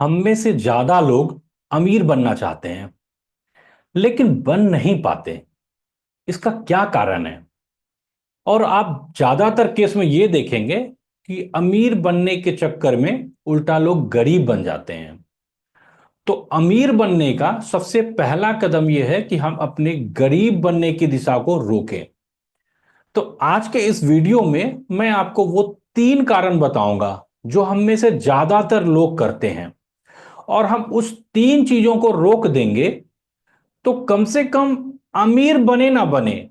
हम में से ज्यादा लोग अमीर बनना चाहते हैं लेकिन बन नहीं पाते। इसका क्या कारण है? और आप ज्यादातर केस में ये देखेंगे कि अमीर बनने के चक्कर में उल्टा लोग गरीब बन जाते हैं। तो अमीर बनने का सबसे पहला कदम यह है कि हम अपने गरीब बनने की दिशा को रोकें। तो आज के इस वीडियो में मैं आपको वो 3 कारण बताऊंगा जो हम में से ज्यादातर लोग करते हैं। और हम उस 3 चीजों को रोक देंगे तो कम से कम अमीर बने ना बने,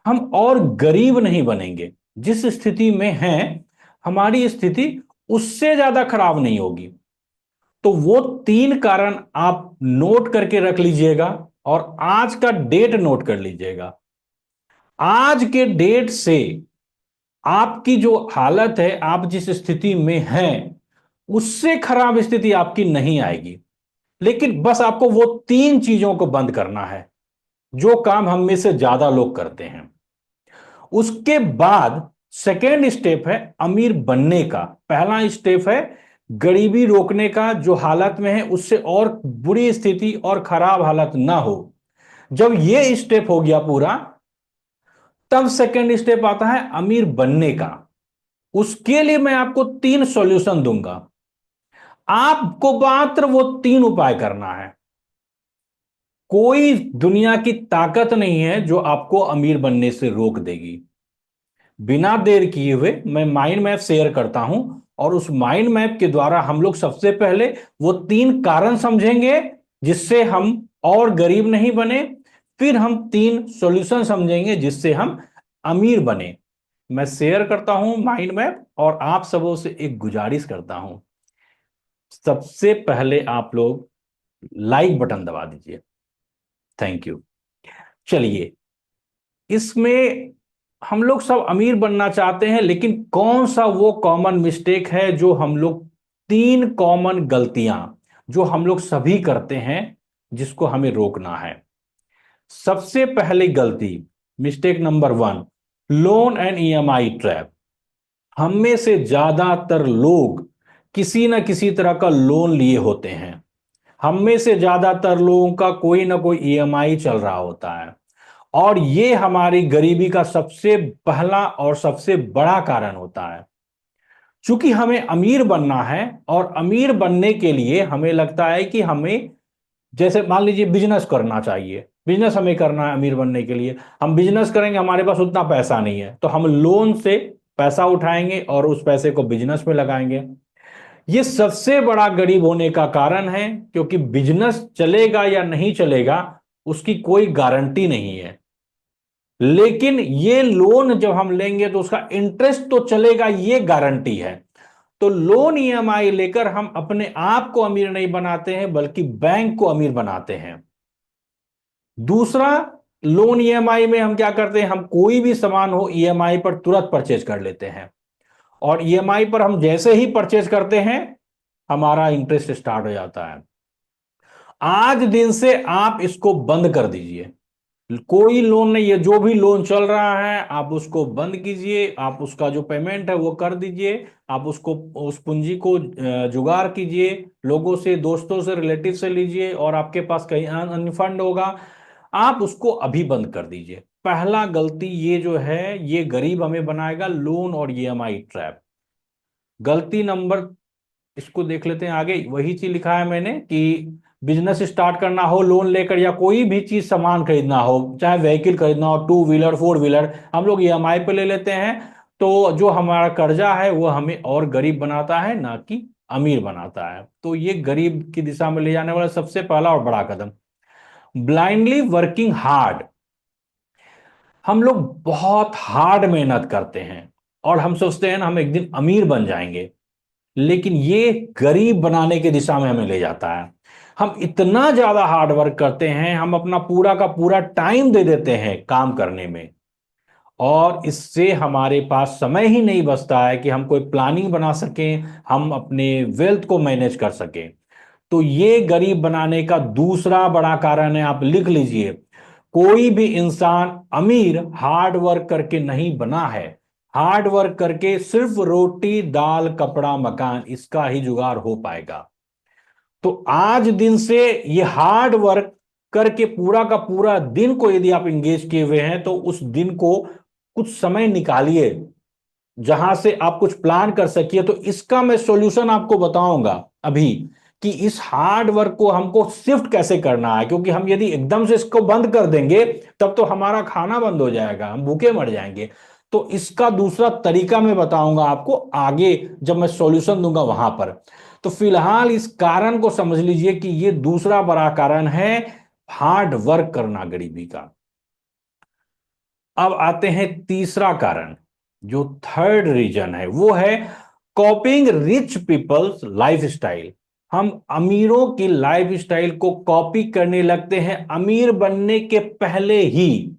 हम और गरीब नहीं बनेंगे। जिस स्थिति में हैं, हमारी स्थिति उससे ज्यादा खराब नहीं होगी। तो वो 3 कारण आप नोट करके रख लीजिएगा और आज का डेट नोट कर लीजिएगा। आज के डेट से आपकी जो हालत है, आप जिस स्थिति में हैं, उससे खराब स्थिति आपकी नहीं आएगी। लेकिन बस आपको वो 3 चीजों को बंद करना है जो काम हम में से ज्यादा लोग करते हैं। उसके बाद सेकेंड स्टेप है अमीर बनने का। पहला स्टेप है गरीबी रोकने का, जो हालत में है उससे और बुरी स्थिति और खराब हालत ना हो। जब ये स्टेप हो गया पूरा, तब सेकेंड स्टेप आता है अमीर बनने का। उसके लिए मैं आपको 3 सॉल्यूशन दूंगा। आपको मात्र वो 3 उपाय करना है। कोई दुनिया की ताकत नहीं है जो आपको अमीर बनने से रोक देगी। बिना देर किए हुए मैं माइंड मैप शेयर करता हूं, और उस माइंड मैप के द्वारा हम लोग सबसे पहले वो 3 कारण समझेंगे जिससे हम और गरीब नहीं बने। फिर हम 3 सॉल्यूशन समझेंगे जिससे हम अमीर बने। मैं शेयर करता हूं माइंड मैप, और आप सबों से एक गुजारिश करता हूं। सबसे पहले आप लोग लाइक बटन दबा दीजिए। Thank you. चलिए, इसमें हम लोग सब अमीर बनना चाहते हैं, लेकिन कौन सा वो कॉमन मिस्टेक है जो हम लोग, 3 कॉमन गलतियां जो हम लोग सभी करते हैं, जिसको हमें रोकना है। सबसे पहली गलती, mistake number 1, loan and EMI trap. हम में से ज्यादातर लोग किसी ना किसी तरह का लोन लिए होते हैं। हम में से ज्यादातर लोगों का कोई ना कोई ईएमआई चल रहा होता है। और ये हमारी गरीबी का सबसे पहला और सबसे बड़ा कारण होता है। चूंकि हमें अमीर बनना है, और अमीर बनने के लिए हमें लगता है कि हमें, जैसे मान लीजिए बिजनेस करना चाहिए, बिजनेस हमें करना है अमीर बनने के लिए। हम बिजनेस करेंगे, हमारे पास उतना पैसा नहीं है, तो हम लोन से पैसा उठाएंगे और उस पैसे को बिजनेस में लगाएंगे। ये सबसे बड़ा गरीब होने का कारण है, क्योंकि बिजनेस चलेगा या नहीं चलेगा उसकी कोई गारंटी नहीं है। लेकिन ये लोन जब हम लेंगे तो उसका इंटरेस्ट तो चलेगा, ये गारंटी है। तो लोन ईएमआई लेकर हम अपने आप को अमीर नहीं बनाते हैं, बल्कि बैंक को अमीर बनाते हैं। दूसरा, लोन ईएमआई में हम क्या करते हैं, हम कोई भी सामान हो ईएमआई पर तुरंत परचेज कर लेते हैं। और ईएमआई पर हम जैसे ही परचेज करते हैं, हमारा इंटरेस्ट स्टार्ट हो जाता है। आज दिन से आप इसको बंद कर दीजिए। कोई लोन नहीं है, जो भी लोन चल रहा है आप उसको बंद कीजिए। आप उसका जो पेमेंट है वो कर दीजिए। आप उसको, उस पूंजी को जुगाड़ कीजिए, लोगों से, दोस्तों से, रिलेटिव से लीजिए, और आपके पास कहीं अन्य फंड होगा, आप उसको अभी बंद कर दीजिए। पहला गलती ये जो है, ये गरीब हमें बनाएगा, लोन और ईएमआई ट्रैप। गलती नंबर, इसको देख लेते हैं आगे। वही चीज लिखा है मैंने कि बिजनेस स्टार्ट करना हो लोन लेकर, या कोई भी चीज सामान खरीदना हो, चाहे व्हीकल खरीदना हो, 2 व्हीलर 4 व्हीलर, हम लोग ईएमआई पे ले लेते हैं। तो जो हमारा कर्जा है वो हमें और गरीब बनाता है, ना कि अमीर बनाता है। तो ये गरीब की दिशा में ले जाने वाला सबसे पहला और बड़ा कदम। Blindly working hard. हम लोग बहुत हार्ड मेहनत करते हैं और हम सोचते हैं ना हम एक दिन अमीर बन जाएंगे, लेकिन ये गरीब बनाने की दिशा में हमें ले जाता है। हम इतना ज्यादा हार्ड वर्क करते हैं, हम अपना पूरा का पूरा टाइम दे देते हैं काम करने में, और इससे हमारे पास समय ही नहीं बचता है कि हम कोई प्लानिंग बना सकें, हम अपने वेल्थ को मैनेज कर सकें। तो ये गरीब बनाने का दूसरा बड़ा कारण है, आप लिख लीजिए। कोई भी इंसान अमीर हार्ड वर्क करके नहीं बना है। हार्ड वर्क करके सिर्फ रोटी दाल कपड़ा मकान, इसका ही जुगाड़ हो पाएगा। तो आज दिन से ये हार्ड वर्क करके पूरा का पूरा दिन को यदि आप इंगेज किए हुए हैं तो उस दिन को कुछ समय निकालिए जहां से आप कुछ प्लान कर सकिए। तो इसका मैं सॉल्यूशन आपको बताऊंगा अभी कि इस हार्ड वर्क को हमको शिफ्ट कैसे करना है, क्योंकि हम यदि एकदम से इसको बंद कर देंगे तब तो हमारा खाना बंद हो जाएगा, हम भूखे मर जाएंगे। तो इसका दूसरा तरीका मैं बताऊंगा आपको आगे जब मैं सॉल्यूशन दूंगा वहां पर। तो फिलहाल इस कारण को समझ लीजिए कि ये दूसरा बड़ा कारण है हार्ड वर्क करना गरीबी का। अब आते हैं तीसरा कारण, जो थर्ड रीजन है वो है कॉपिंग रिच पीपल्स लाइफ स्टाइल। हम अमीरों की लाइफ स्टाइल को कॉपी करने लगते हैं अमीर बनने के पहले ही।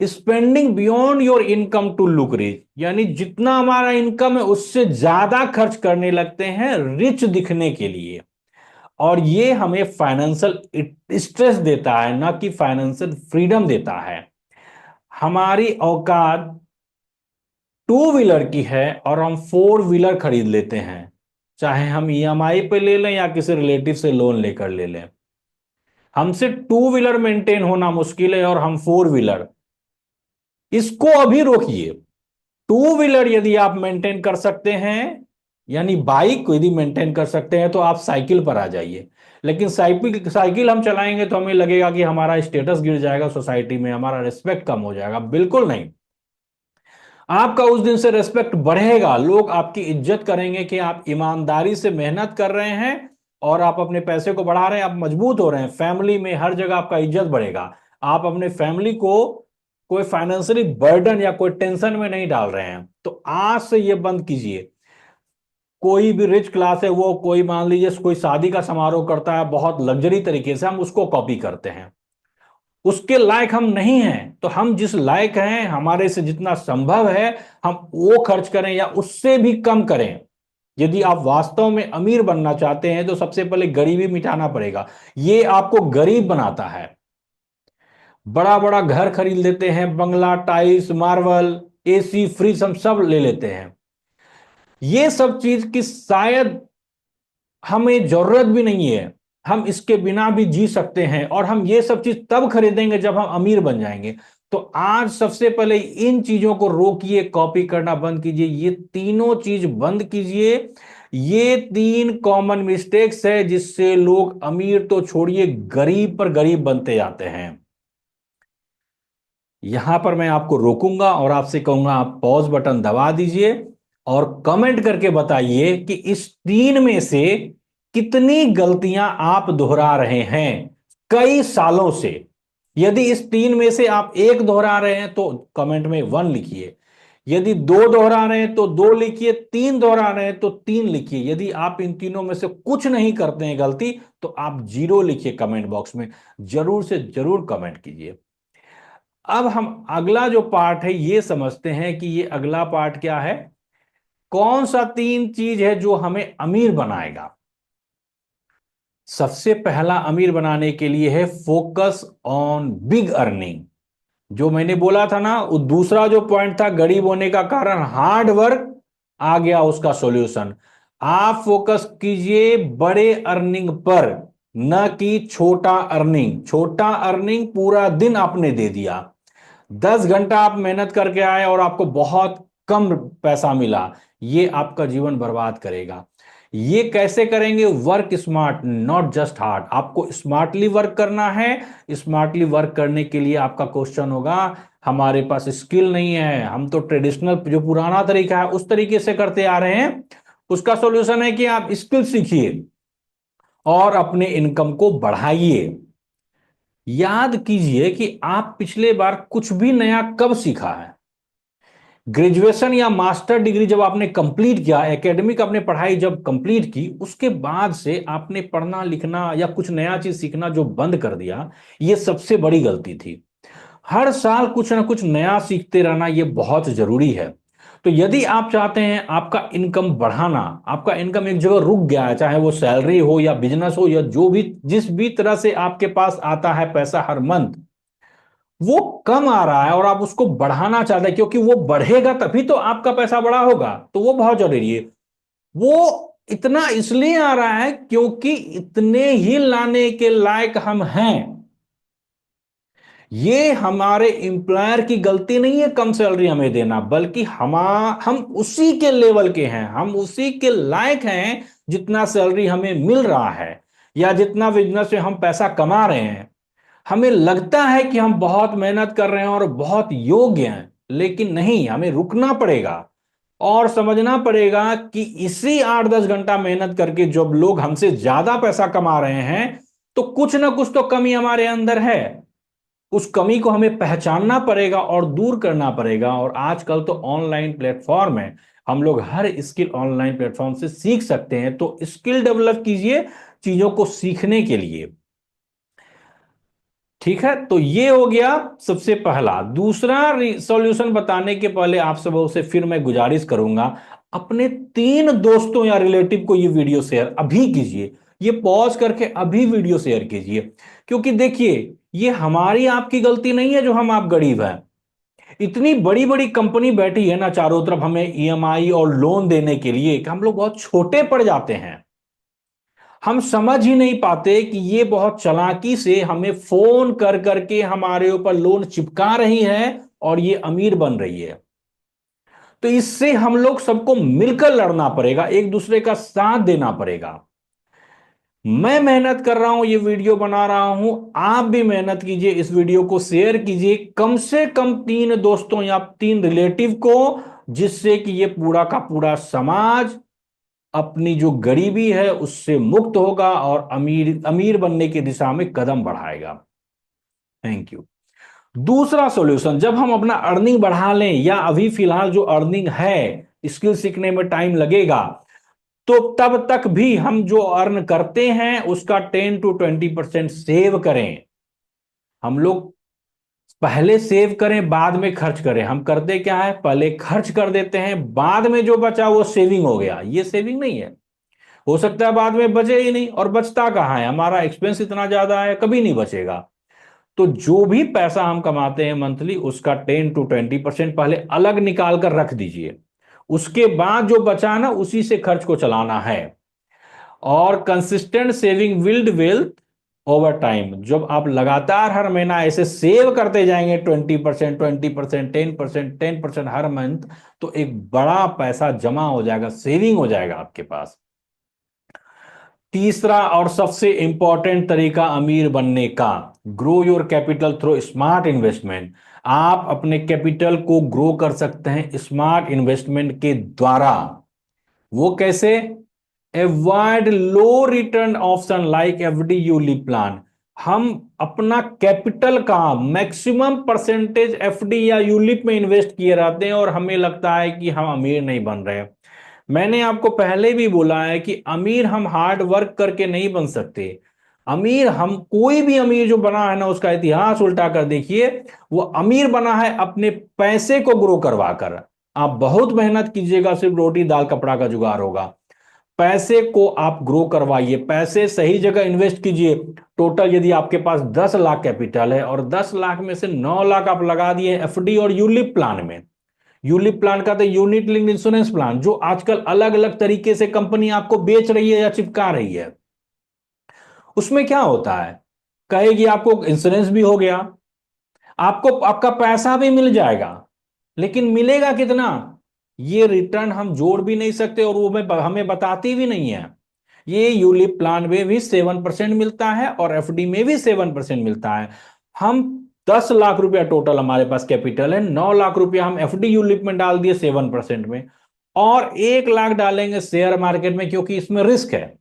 Spending beyond your income to look rich, यानी जितना हमारा इनकम है उससे ज्यादा खर्च करने लगते हैं रिच दिखने के लिए। और ये हमें फाइनेंशियल स्ट्रेस देता है, ना कि फाइनेंशियल फ्रीडम देता है। हमारी औकात टू व्हीलर की है और हम फोर व्हीलर खरीद लेते हैं, चाहे हम ईएमआई पे ले लें या किसी रिलेटिव से लोन लेकर ले लें। हमसे टू व्हीलर मेंटेन होना मुश्किल है और हम फोर व्हीलर, इसको अभी रोकिए। टू व्हीलर यदि आप मेंटेन कर सकते हैं, यानी बाइक को यदि मेंटेन कर सकते हैं, तो आप साइकिल पर आ जाइए। लेकिन साइकिल साइकिल हम चलाएंगे तो हमें लगेगा कि हमारा स्टेटस गिर जाएगा सोसाइटी में, हमारा रिस्पेक्ट कम हो जाएगा। बिल्कुल नहीं, आपका उस दिन से रेस्पेक्ट बढ़ेगा, लोग आपकी इज्जत करेंगे कि आप ईमानदारी से मेहनत कर रहे हैं और आप अपने पैसे को बढ़ा रहे हैं, आप मजबूत हो रहे हैं। फैमिली में हर जगह आपका इज्जत बढ़ेगा। आप अपने फैमिली को कोई फाइनेंशियली बर्डन या कोई टेंशन में नहीं डाल रहे हैं। तो आज से ये बंद कीजिए। कोई भी रिच क्लास है, वो कोई मान लीजिए कोई शादी का समारोह करता है बहुत लग्जरी तरीके से, हम उसको कॉपी करते हैं। उसके लायक हम नहीं हैं, तो हम जिस लायक हैं हमारे से जितना संभव है हम वो खर्च करें या उससे भी कम करें। यदि आप वास्तव में अमीर बनना चाहते हैं तो सबसे पहले गरीबी मिटाना पड़ेगा। ये आपको गरीब बनाता है। बड़ा बड़ा घर खरीद लेते हैं, बंगला, टाइल्स, मार्बल, एसी, फ्रिज हम सब ले लेते हैं। ये सब चीज की शायद हमें जरूरत भी नहीं है, हम इसके बिना भी जी सकते हैं। और हम ये सब चीज तब खरीदेंगे जब हम अमीर बन जाएंगे। तो आज सबसे पहले इन चीजों को रोकिए, कॉपी करना बंद कीजिए, ये तीनों चीज बंद कीजिए। ये तीन कॉमन मिस्टेक्स है जिससे लोग अमीर तो छोड़िए गरीब पर गरीब बनते जाते हैं। यहां पर मैं आपको रोकूंगा और आपसे कहूंगा आप पॉज बटन दबा दीजिए और कमेंट करके बताइए कि इस तीन में से कितनी गलतियां आप दोहरा रहे हैं कई सालों से। यदि इस तीन में से आप एक दोहरा रहे हैं तो कमेंट में वन लिखिए। यदि दो दोहरा रहे हैं तो दो लिखिए, तीन दोहरा रहे हैं तो तीन लिखिए। यदि आप इन तीनों में से कुछ नहीं करते हैं गलती, तो आप जीरो लिखिए कमेंट बॉक्स में। जरूर से जरूर कमेंट कीजिए। अब हम अगला जो पार्ट है ये समझते हैं कि ये अगला पार्ट क्या है, कौन सा तीन चीज है जो हमें अमीर बनाएगा। सबसे पहला अमीर बनाने के लिए है फोकस ऑन बिग अर्निंग। जो मैंने बोला था ना, वो दूसरा जो पॉइंट था गरीब होने का कारण हार्ड वर्क, आ गया उसका सॉल्यूशन। आप फोकस कीजिए बड़े अर्निंग पर, न कि छोटा अर्निंग। छोटा अर्निंग पूरा दिन आपने दे दिया, 10 घंटा आप मेहनत करके आए और आपको बहुत कम पैसा मिला, ये आपका जीवन बर्बाद करेगा। ये कैसे करेंगे? Work smart, not just hard. आपको स्मार्टली वर्क करना है। स्मार्टली वर्क करने के लिए आपका क्वेश्चन होगा हमारे पास स्किल नहीं है, हम तो ट्रेडिशनल जो पुराना तरीका है उस तरीके से करते आ रहे हैं। उसका सॉल्यूशन है कि आप स्किल सीखिए और अपने इनकम को बढ़ाइए। याद कीजिए कि आप पिछले बार कुछ भी नया कब सीखा है? ग्रेजुएशन या मास्टर डिग्री जब आपने कंप्लीट किया, एकेडमिक आपने पढ़ाई जब कंप्लीट की, उसके बाद से आपने पढ़ना लिखना या कुछ नया चीज सीखना जो बंद कर दिया, ये सबसे बड़ी गलती थी। हर साल कुछ ना कुछ नया सीखते रहना ये बहुत जरूरी है। तो यदि आप चाहते हैं आपका इनकम बढ़ाना, आपका इनकम एक जगह रुक गया है, चाहे वो सैलरी हो या बिजनेस हो या जो भी जिस भी तरह से आपके पास आता है पैसा हर मंथ, वो कम आ रहा है और आप उसको बढ़ाना चाहते हैं, क्योंकि वो बढ़ेगा तभी तो आपका पैसा बड़ा होगा। तो वो बहुत जरूरी है। वो इतना इसलिए आ रहा है क्योंकि इतने ही लाने के लायक हम हैं। ये हमारे एम्प्लॉयर की गलती नहीं है कम सैलरी हमें देना, बल्कि हम उसी के लेवल के हैं, हम उसी के लायक हैं जितना सैलरी हमें मिल रहा है या जितना बिजनेस से हम पैसा कमा रहे हैं। हमें लगता है कि हम बहुत मेहनत कर रहे हैं और बहुत योग्य हैं, लेकिन नहीं, हमें रुकना पड़ेगा और समझना पड़ेगा कि इसी 8-10 घंटा मेहनत करके जब लोग हमसे ज्यादा पैसा कमा रहे हैं, तो कुछ ना कुछ तो कमी हमारे अंदर है। उस कमी को हमें पहचानना पड़ेगा और दूर करना पड़ेगा। और आजकल तो ऑनलाइन प्लेटफॉर्म है, हम लोग हर स्किल ऑनलाइन प्लेटफॉर्म से सीख सकते हैं, तो स्किल डेवलप कीजिए चीजों को सीखने के लिए। ठीक है, तो ये हो गया सबसे पहला। दूसरा सॉल्यूशन बताने के पहले आप सबों से फिर मैं गुजारिश करूंगा, अपने 3 दोस्तों या रिलेटिव को ये वीडियो शेयर अभी कीजिए। ये पॉज करके अभी वीडियो शेयर कीजिए, क्योंकि देखिए, ये हमारी आपकी गलती नहीं है जो हम आप गरीब हैं। इतनी बड़ी बड़ी कंपनी बैठी है ना चारों तरफ हमें ईएमआई और लोन देने के लिए, कि हम लोग बहुत छोटे पड़ जाते हैं। हम समझ ही नहीं पाते कि ये बहुत चालाकी से हमें फोन कर करके हमारे ऊपर लोन चिपका रही है और ये अमीर बन रही है। तो इससे हम लोग सबको मिलकर लड़ना पड़ेगा, एक दूसरे का साथ देना पड़ेगा। मैं मेहनत कर रहा हूं, ये वीडियो बना रहा हूं, आप भी मेहनत कीजिए, इस वीडियो को शेयर कीजिए कम से कम 3 दोस्तों या 3 रिलेटिव को, जिससे कि ये पूरा का पूरा समाज अपनी जो गरीबी है उससे मुक्त होगा और अमीर अमीर बनने की दिशा में कदम बढ़ाएगा। Thank you. दूसरा सॉल्यूशन, जब हम अपना अर्निंग बढ़ा लें या अभी फिलहाल जो अर्निंग है, स्किल सीखने में टाइम लगेगा, तो तब तक भी हम जो अर्न करते हैं उसका 10 to 20% सेव करें। हम लोग पहले सेव करें बाद में खर्च करें। हम करते क्या है, पहले खर्च कर देते हैं, बाद में जो बचा वो सेविंग हो गया। ये सेविंग नहीं है। हो सकता है बाद में बचे ही नहीं, और बचता कहाँ है, हमारा एक्सपेंस इतना ज्यादा है, कभी नहीं बचेगा। तो जो भी पैसा हम कमाते हैं मंथली, उसका 10 to 20% पहले अलग निकाल कर रख दीजिए। उसके बाद जो बचा ना, उसी से खर्च को चलाना है। और consistent saving build wealth over time. जब आप लगातार हर महीना ऐसे सेव करते जाएंगे 20%, 20%, 10%, 10% हर मंथ, तो एक बड़ा पैसा जमा हो जाएगा, सेविंग हो जाएगा आपके पास। तीसरा और सबसे इंपॉर्टेंट तरीका अमीर बनने का, grow your capital through smart investment. आप अपने कैपिटल को ग्रो कर सकते हैं स्मार्ट इन्वेस्टमेंट के द्वारा। वो कैसे? Avoid low return option like FD ULIP plan. हम अपना कैपिटल का मैक्सिमम परसेंटेज एफडी या यूलिप में इन्वेस्ट किए रहते हैं और हमें लगता है कि हम अमीर नहीं बन रहे। मैंने आपको पहले भी बोला है कि अमीर हम हार्ड वर्क करके नहीं बन सकते। अमीर हम, कोई भी अमीर जो बना है ना, उसका इतिहास उल्टा कर देखिए, वो अमीर बना है अपने पैसे को ग्रो करवा कर। आप बहुत मेहनत कीजिएगा, सिर्फ रोटी दाल कपड़ा का जुगाड़ होगा। पैसे को आप ग्रो करवाइए, पैसे सही जगह इन्वेस्ट कीजिए। टोटल यदि आपके पास 10 लाख कैपिटल है और 10 लाख में से 9 लाख आप लगा दिए एफडी और यूलिप प्लान में। यूलिप प्लान का तो यूनिट लिंक्ड इंश्योरेंस प्लान, जो आजकल अलग अलग तरीके से कंपनी आपको बेच रही है या चिपका रही है। उसमें क्या होता है, कहेगी आपको इंश्योरेंस भी हो गया, आपको आपका पैसा भी मिल जाएगा, लेकिन मिलेगा कितना, ये रिटर्न हम जोड़ भी नहीं सकते और वो हमें बताती भी नहीं है। ये यूलिप प्लान में भी 7% मिलता है और एफडी में भी 7% मिलता है। हम 10 लाख रुपया टोटल हमारे पास कैपिटल है, 9 लाख रुपया हम एफडी यूलिप में डाल दिए 7% में, और 1 लाख डालेंगे शेयर मार्केट में, क्योंकि इसमें रिस्क है।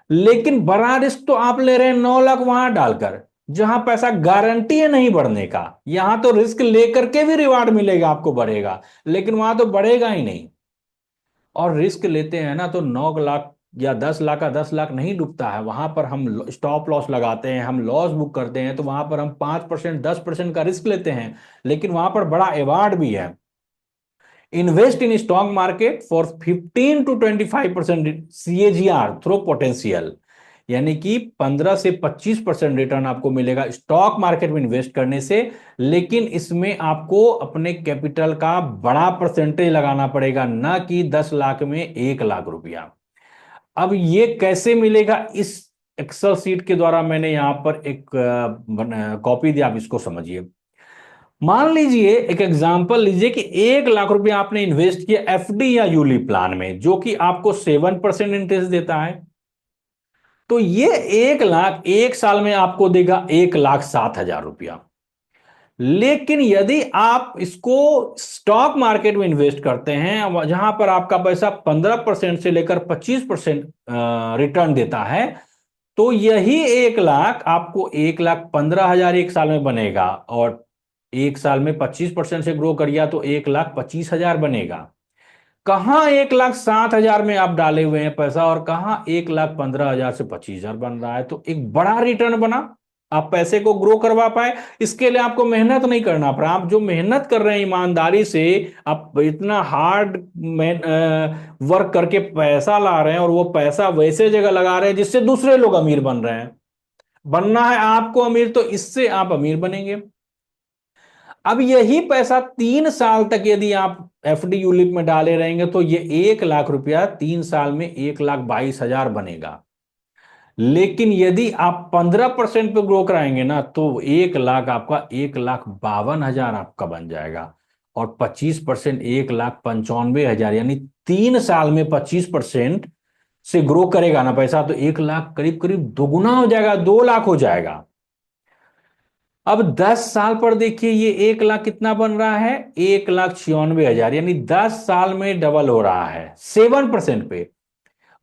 लेकिन बड़ा रिस्क तो आप ले रहे हैं 9 लाख वहां डालकर, जहां पैसा गारंटी है नहीं बढ़ने का। यहां तो रिस्क लेकर के भी रिवार्ड मिलेगा, आपको बढ़ेगा, लेकिन वहां तो बढ़ेगा ही नहीं। और रिस्क लेते हैं ना, तो 9 लाख या 10 लाख का 10 लाख नहीं डूबता है, वहां पर हम स्टॉप लॉस लगाते हैं, हम लॉस बुक करते हैं, तो वहां पर हम 5%, 10% का रिस्क लेते हैं, लेकिन वहां पर बड़ा अवार्ड भी है। Invest in stock market for 15 to 25% CAGR through potential. यानी कि 15 से 25% रिटर्न आपको मिलेगा स्टॉक मार्केट में इन्वेस्ट करने से। लेकिन इसमें आपको अपने कैपिटल का बड़ा परसेंटेज लगाना पड़ेगा, ना कि 10 लाख में 1 लाख रुपया। अब ये कैसे मिलेगा, इस एक्सेल सीट के द्वारा मैंने यहां पर एक कॉपी दी, आप इसको समझिए। मान लीजिए, एक एग्जांपल लीजिए कि 1 लाख रुपया आपने इन्वेस्ट किया एफडी या यूलिप प्लान में, जो कि आपको 7% इंटरेस्ट देता है। तो ये 1 लाख 1 साल में आपको देगा 1,07,000 रुपया। लेकिन यदि आप इसको स्टॉक मार्केट में इन्वेस्ट करते हैं, जहां पर आपका पैसा 15% से लेकर 25% रिटर्न देता है, तो यही 1 लाख आपको 1,15,000 1 साल में बनेगा। और 1 साल में 25% से ग्रो करिए तो 1,25,000 बनेगा। कहां 1,07,000 में आप डाले हुए हैं पैसा, और कहां 1,15,000 से 25,000 बन रहा है। तो एक बड़ा रिटर्न बना, आप पैसे को ग्रो करवा पाए। इसके लिए आपको मेहनत नहीं करना पड़ा। आप जो मेहनत कर रहे हैं ईमानदारी से, आप इतना हार्ड वर्क करके पैसा ला रहे हैं, और वो पैसा वैसे जगह लगा रहे हैं जिससे दूसरे लोग अमीर बन रहे हैं। बनना है आपको अमीर, तो इससे आप अमीर बनेंगे। अब यही पैसा 3 साल तक यदि आप एफडी यूलिप में डाले रहेंगे, तो ये 1 लाख रुपया 3 साल में 1,22,000 बनेगा। लेकिन यदि आप 15% पे ग्रो कराएंगे ना, तो 1 लाख आपका 1,52,000 आपका बन जाएगा। और 25% 1,95,000, यानी 3 साल में 25% से ग्रो करेगा ना पैसा, तो 1 लाख करीब करीब दोगुना हो जाएगा, 2 लाख हो जाएगा। अब 10 साल पर देखिए, ये 1 लाख कितना बन रहा है, 1,96,000, यानी 10 साल में डबल हो रहा है 7% पे।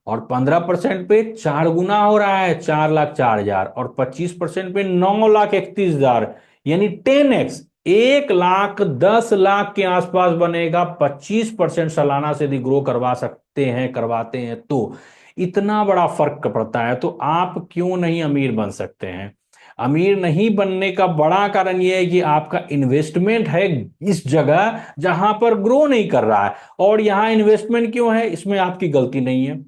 और 15% पे 4 गुना हो रहा है, 4,04,000। और 25% पे 9,31,000, यानी 10x, 1,10,00,000 के आसपास बनेगा। 25% सालाना से यदि ग्रो करवा सकते हैं, करवाते हैं, तो इतना बड़ा फर्क पड़ता है। तो आप क्यों नहीं अमीर बन सकते हैं। अमीर नहीं बनने का बड़ा कारण यह है कि आपका इन्वेस्टमेंट है इस जगह जहां पर ग्रो नहीं कर रहा है। और यहां इन्वेस्टमेंट क्यों है, इसमें आपकी गलती नहीं है।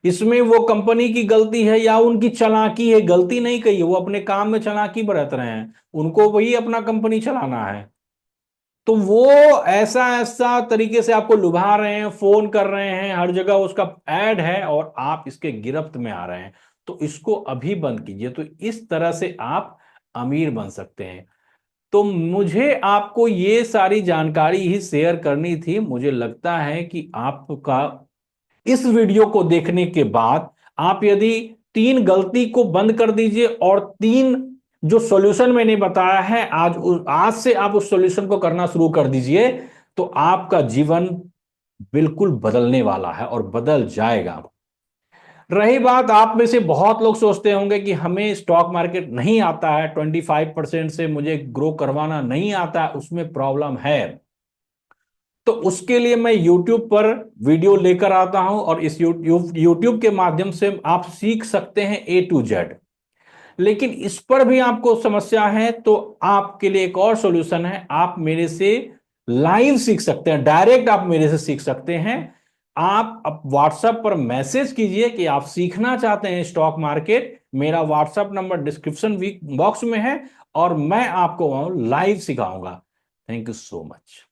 इसमें वो कंपनी की गलती है या उनकी चालाकी है, गलती नहीं कही है, वो अपने काम में चालाकी बरत रहे हैं, उनको वही अपना कंपनी चलाना है। तो वो ऐसा ऐसा तरीके से आपको लुभा रहे हैं, फोन कर रहे हैं, हर जगह उसका ऐड है, और आप इसके गिरफ्त में आ रहे हैं। तो इसको अभी बंद कीजिए। तो इस तरह से आप अमीर बन सकते हैं। तो मुझे आपको ये सारी जानकारी ही शेयर करनी थी। मुझे लगता है कि आपका इस वीडियो को देखने के बाद आप यदि 3 गलती को बंद कर दीजिए, और 3 जो सॉल्यूशन मैंने बताया है, आज से आप उस सॉल्यूशन को करना शुरू कर दीजिए, तो आपका जीवन बिल्कुल बदलने वाला है और बदल जाएगा। रही बात, आप में से बहुत लोग सोचते होंगे कि हमें स्टॉक मार्केट नहीं आता है, 25% से मुझे ग्रो करवाना नहीं आता है, उसमें प्रॉब्लम है। तो उसके लिए मैं YouTube पर वीडियो लेकर आता हूं, और इस YouTube के माध्यम से आप सीख सकते हैं A to Z। लेकिन इस पर भी आपको समस्या है, तो आपके लिए एक और सॉल्यूशन है। आप मेरे से लाइव सीख सकते हैं, डायरेक्ट आप मेरे से सीख सकते हैं। आप अब व्हाट्सएप पर मैसेज कीजिए कि आप सीखना चाहते हैं स्टॉक मार्केट। मेरा व्हाट्सएप नंबर डिस्क्रिप्शन बॉक्स में है, और मैं आपको लाइव सिखाऊंगा। Thank you so much.